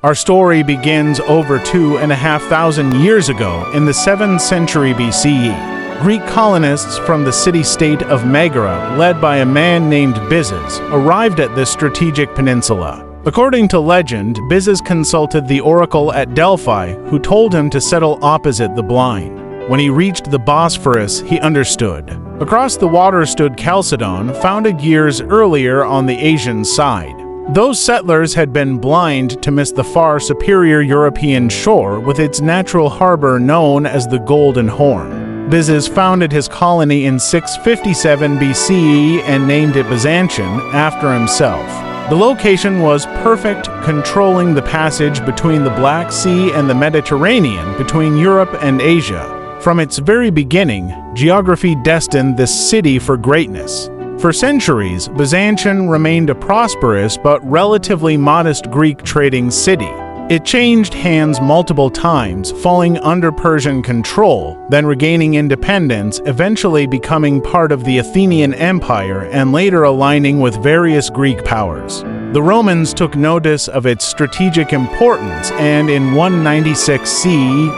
Our story begins over 2,500 years ago in the 7th century BCE. Greek colonists from the city-state of Megara, led by a man named Byzas, arrived at this strategic peninsula. According to legend, Byzas consulted the oracle at Delphi, who told him to settle opposite the blind. When he reached the Bosphorus, he understood. Across the water stood Chalcedon, founded years earlier on the Asian side. Those settlers had been blind to miss the far superior European shore with its natural harbor known as the Golden Horn. Byzas founded his colony in 657 BCE and named it Byzantium after himself. The location was perfect, controlling the passage between the Black Sea and the Mediterranean, between Europe and Asia. From its very beginning, geography destined this city for greatness. For centuries, Byzantium remained a prosperous but relatively modest Greek trading city. It changed hands multiple times, falling under Persian control, then regaining independence, eventually becoming part of the Athenian Empire and later aligning with various Greek powers. The Romans took notice of its strategic importance, and in 196 CE,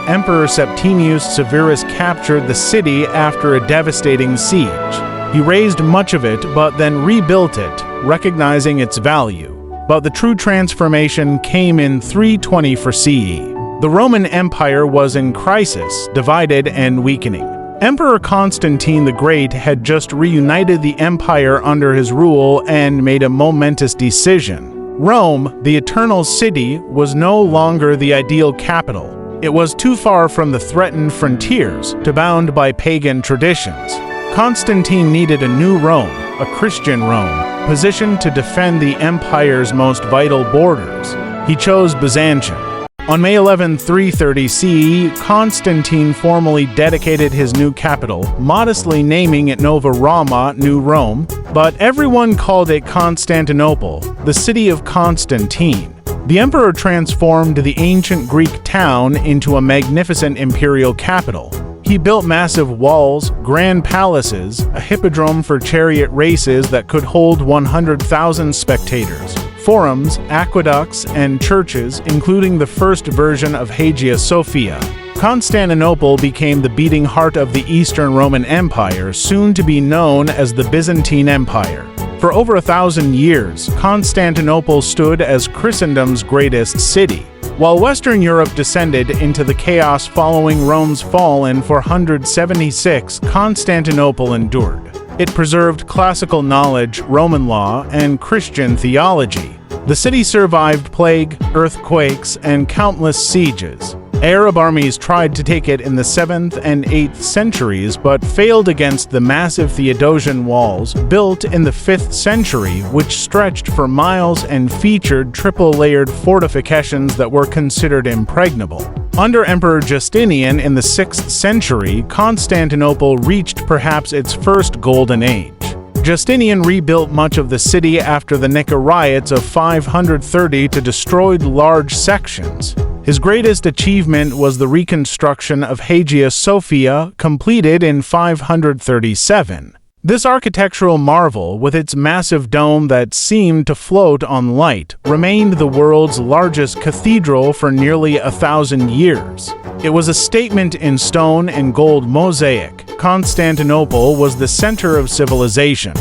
Emperor Septimius Severus captured the city after a devastating siege. He razed much of it, but then rebuilt it, recognizing its value. But the true transformation came in 324 CE. The Roman Empire was in crisis, divided and weakening. Emperor Constantine the Great had just reunited the empire under his rule and made a momentous decision. Rome, the eternal city, was no longer the ideal capital. It was too far from the threatened frontiers, to bound by pagan traditions. Constantine needed a new Rome, a Christian Rome, positioned to defend the empire's most vital borders. He chose Byzantium. On May 11, 330 CE, Constantine formally dedicated his new capital, modestly naming it Nova Roma, New Rome, but everyone called it Constantinople, the city of Constantine. The emperor transformed the ancient Greek town into a magnificent imperial capital. He built massive walls, grand palaces, a hippodrome for chariot races that could hold 100,000 spectators, forums, aqueducts, and churches, including the first version of Hagia Sophia. Constantinople became the beating heart of the Eastern Roman Empire, soon to be known as the Byzantine Empire. For over 1,000 years, Constantinople stood as Christendom's greatest city. While Western Europe descended into the chaos following Rome's fall in 476, Constantinople endured. It preserved classical knowledge, Roman law, and Christian theology. The city survived plague, earthquakes, and countless sieges. Arab armies tried to take it in the 7th and 8th centuries, but failed against the massive Theodosian walls built in the 5th century, which stretched for miles and featured triple-layered fortifications that were considered impregnable. Under Emperor Justinian in the 6th century, Constantinople reached perhaps its first golden age. Justinian rebuilt much of the city after the Nika riots of 530 to destroy large sections. His greatest achievement was the reconstruction of Hagia Sophia, completed in 537. This architectural marvel, with its massive dome that seemed to float on light, remained the world's largest cathedral for nearly 1,000 years. It was a statement in stone and gold mosaic. Constantinople was the center of civilization.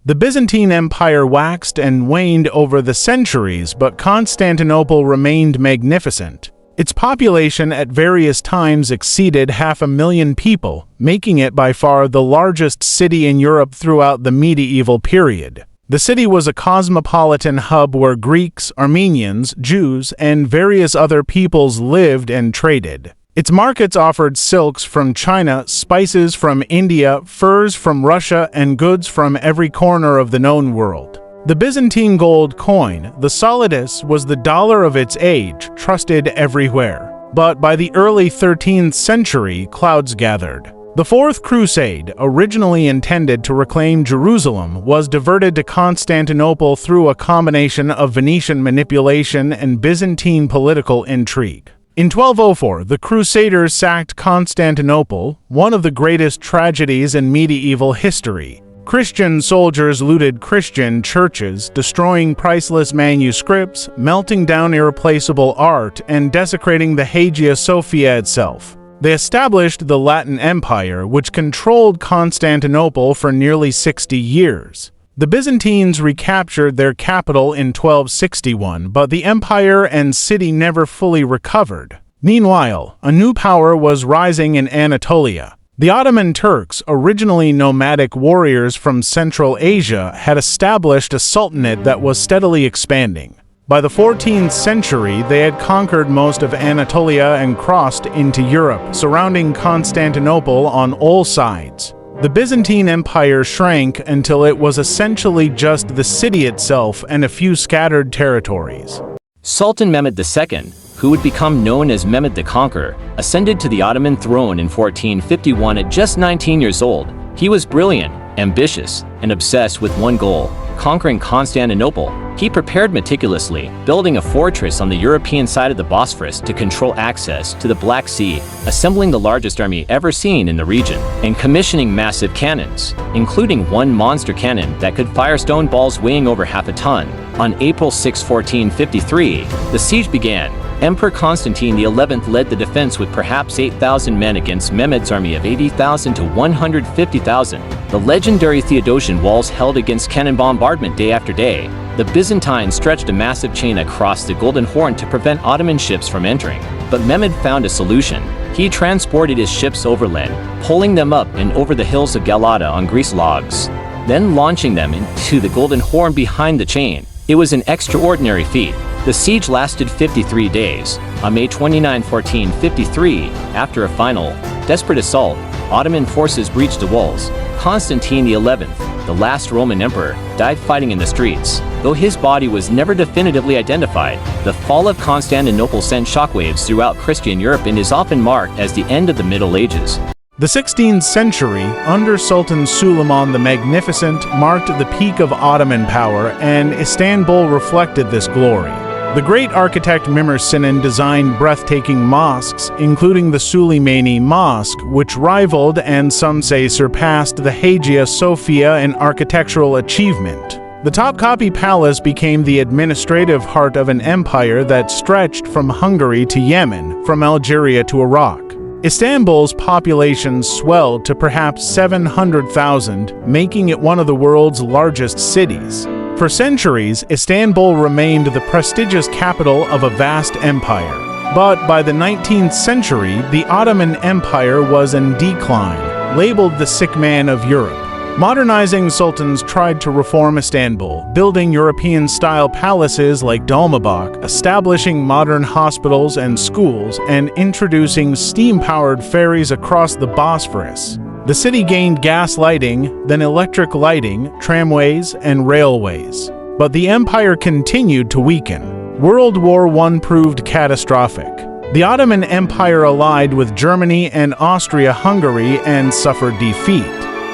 The Byzantine Empire waxed and waned over the centuries, but Constantinople remained magnificent. Its population at various times exceeded 500,000 people, making it by far the largest city in Europe throughout the medieval period. The city was a cosmopolitan hub where Greeks, Armenians, Jews, and various other peoples lived and traded. Its markets offered silks from China, spices from India, furs from Russia, and goods from every corner of the known world. The Byzantine gold coin, the solidus, was the dollar of its age, trusted everywhere. But by the early 13th century, clouds gathered. The Fourth Crusade, originally intended to reclaim Jerusalem, was diverted to Constantinople through a combination of Venetian manipulation and Byzantine political intrigue. In 1204, the Crusaders sacked Constantinople, one of the greatest tragedies in medieval history. Christian soldiers looted Christian churches, destroying priceless manuscripts, melting down irreplaceable art, and desecrating the Hagia Sophia itself. They established the Latin Empire, which controlled Constantinople for nearly 60 years. The Byzantines recaptured their capital in 1261, but the empire and city never fully recovered. Meanwhile, a new power was rising in Anatolia. The Ottoman Turks, originally nomadic warriors from Central Asia, had established a sultanate that was steadily expanding. By the 14th century, they had conquered most of Anatolia and crossed into Europe, surrounding Constantinople on all sides. The Byzantine Empire shrank until it was essentially just the city itself and a few scattered territories. Sultan Mehmed II, who would become known as Mehmed the Conqueror, ascended to the Ottoman throne in 1451 at just 19 years old. He was brilliant, ambitious, and obsessed with one goal: conquering Constantinople. He prepared meticulously, building a fortress on the European side of the Bosphorus to control access to the Black Sea, assembling the largest army ever seen in the region, and commissioning massive cannons, including one monster cannon that could fire stone balls weighing over half a ton. On April 6, 1453, the siege began. Emperor Constantine XI led the defense with perhaps 8,000 men against Mehmed's army of 80,000 to 150,000. The legendary Theodosian walls held against cannon bombardment day after day. The Byzantines stretched a massive chain across the Golden Horn to prevent Ottoman ships from entering. But Mehmed found a solution. He transported his ships overland, pulling them up and over the hills of Galata on grease logs, then launching them into the Golden Horn behind the chain. It was an extraordinary feat. The siege lasted 53 days. On May 29, 1453, after a final, desperate assault, Ottoman forces breached the walls. Constantine XI, the last Roman emperor, died fighting in the streets. Though his body was never definitively identified, the fall of Constantinople sent shockwaves throughout Christian Europe and is often marked as the end of the Middle Ages. The 16th century, under Sultan Suleiman the Magnificent, marked the peak of Ottoman power, and Istanbul reflected this glory. The great architect Mimar Sinan designed breathtaking mosques, including the Süleymaniye Mosque, which rivaled and some say surpassed the Hagia Sophia in architectural achievement. The Topkapi Palace became the administrative heart of an empire that stretched from Hungary to Yemen, from Algeria to Iraq. Istanbul's population swelled to perhaps 700,000, making it one of the world's largest cities. For centuries, Istanbul remained the prestigious capital of a vast empire. But by the 19th century, the Ottoman Empire was in decline, labeled the sick man of Europe. Modernizing sultans tried to reform Istanbul, building European-style palaces like Dolmabahce, establishing modern hospitals and schools, and introducing steam-powered ferries across the Bosphorus. The city gained gas lighting, then electric lighting, tramways, and railways. But the empire continued to weaken. World War I proved catastrophic. The Ottoman Empire allied with Germany and Austria-Hungary and suffered defeat.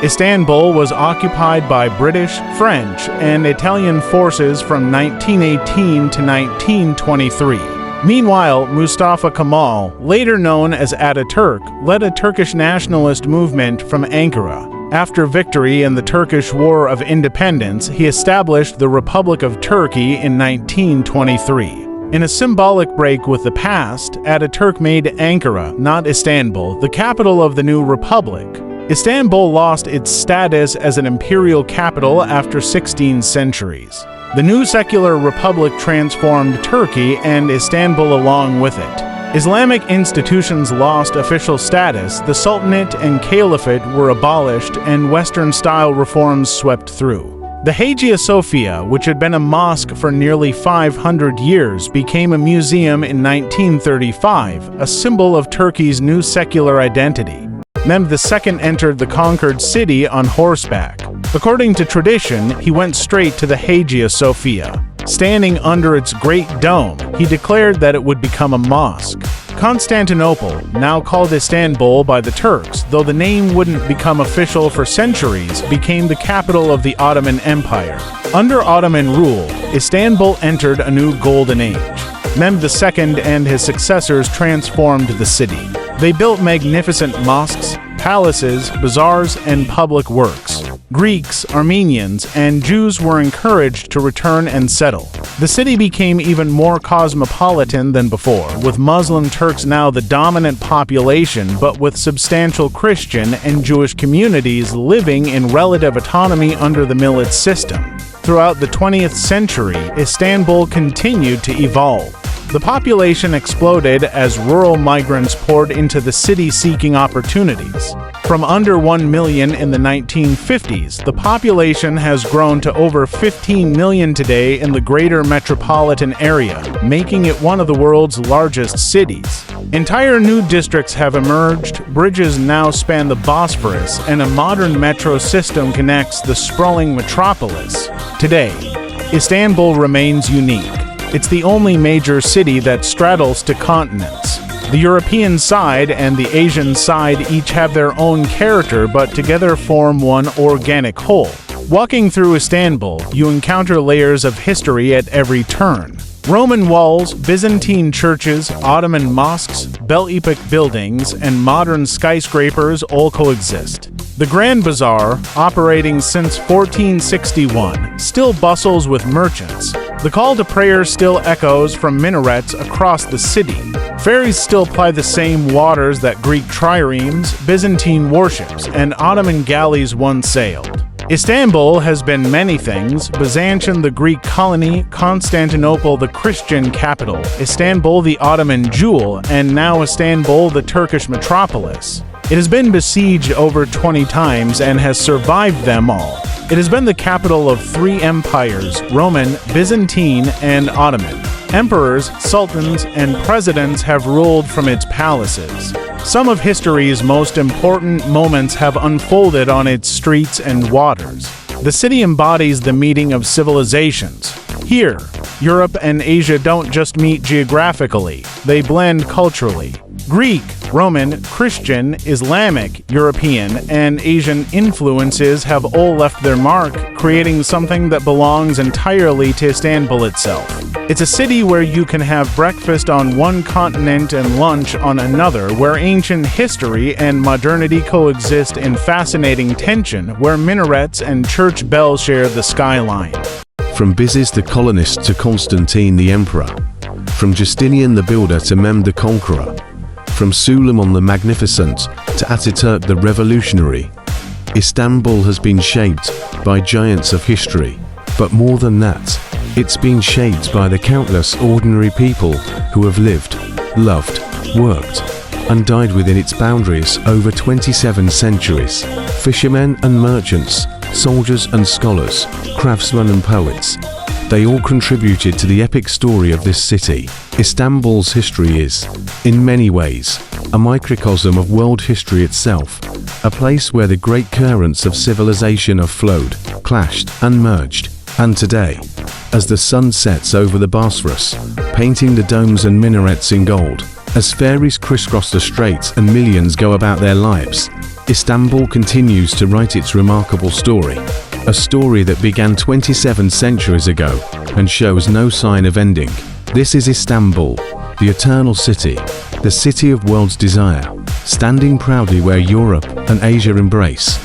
Istanbul was occupied by British, French, and Italian forces from 1918 to 1923. Meanwhile, Mustafa Kemal, later known as Ataturk, led a Turkish nationalist movement from Ankara. After victory in the Turkish War of Independence, he established the Republic of Turkey in 1923. In a symbolic break with the past, Ataturk made Ankara, not Istanbul, the capital of the new republic. Istanbul lost its status as an imperial capital after 16 centuries. The new secular republic transformed Turkey and Istanbul along with it. Islamic institutions lost official status, the Sultanate and Caliphate were abolished, and Western-style reforms swept through. The Hagia Sophia, which had been a mosque for nearly 500 years, became a museum in 1935, a symbol of Turkey's new secular identity. Mehmed II entered the conquered city on horseback. According to tradition, he went straight to the Hagia Sophia. Standing under its great dome, he declared that it would become a mosque. Constantinople, now called Istanbul by the Turks, though the name wouldn't become official for centuries, became the capital of the Ottoman Empire. Under Ottoman rule, Istanbul entered a new golden age. Mehmed II and his successors transformed the city. They built magnificent mosques, palaces, bazaars, and public works. Greeks, Armenians, and Jews were encouraged to return and settle. The city became even more cosmopolitan than before, with Muslim Turks now the dominant population, but with substantial Christian and Jewish communities living in relative autonomy under the millet system. Throughout the 20th century, Istanbul continued to evolve. The population exploded as rural migrants poured into the city seeking opportunities. From under 1 million in the 1950s, the population has grown to over 15 million today in the greater metropolitan area, making it one of the world's largest cities. Entire new districts have emerged, bridges now span the Bosphorus, and a modern metro system connects the sprawling metropolis. Today, Istanbul remains unique. It's the only major city that straddles two continents. The European side and the Asian side each have their own character, but together form one organic whole. Walking through Istanbul, you encounter layers of history at every turn. Roman walls, Byzantine churches, Ottoman mosques, Belle Epoque buildings, and modern skyscrapers all coexist. The Grand Bazaar, operating since 1461, still bustles with merchants. The call to prayer still echoes from minarets across the city. Ferries still ply the same waters that Greek triremes, Byzantine warships, and Ottoman galleys once sailed. Istanbul has been many things: Byzantium, the Greek colony; Constantinople, the Christian capital; Istanbul, the Ottoman jewel; and now Istanbul, the Turkish metropolis. It has been besieged over 20 times and has survived them all. It has been the capital of 3 empires: Roman, Byzantine, and Ottoman. Emperors, sultans, and presidents have ruled from its palaces. Some of history's most important moments have unfolded on its streets and waters. The city embodies the meeting of civilizations. Here, Europe and Asia don't just meet geographically, they blend culturally. Greek, Roman, Christian, Islamic, European, and Asian influences have all left their mark, creating something that belongs entirely to Istanbul itself. It's a city where you can have breakfast on one continent and lunch on another, where ancient history and modernity coexist in fascinating tension, where minarets and church bells share the skyline. From Byzis the colonist to Constantine the emperor, from Justinian the builder to Mehmed the conqueror, from Suleiman the Magnificent to Ataturk the revolutionary, Istanbul has been shaped by giants of history. But more than that, it's been shaped by the countless ordinary people who have lived, loved, worked, and died within its boundaries over 27 centuries. Fishermen and merchants, soldiers and scholars, craftsmen and poets, they all contributed to the epic story of this city. Istanbul's history is, in many ways, a microcosm of world history itself, a place where the great currents of civilization have flowed, clashed, and merged. And today, as the sun sets over the Bosphorus, painting the domes and minarets in gold, as ferries crisscross the straits and millions go about their lives, Istanbul continues to write its remarkable story. A story that began 27 centuries ago and shows no sign of ending. This is Istanbul, the eternal city, the city of world's desire, standing proudly where Europe and Asia embrace.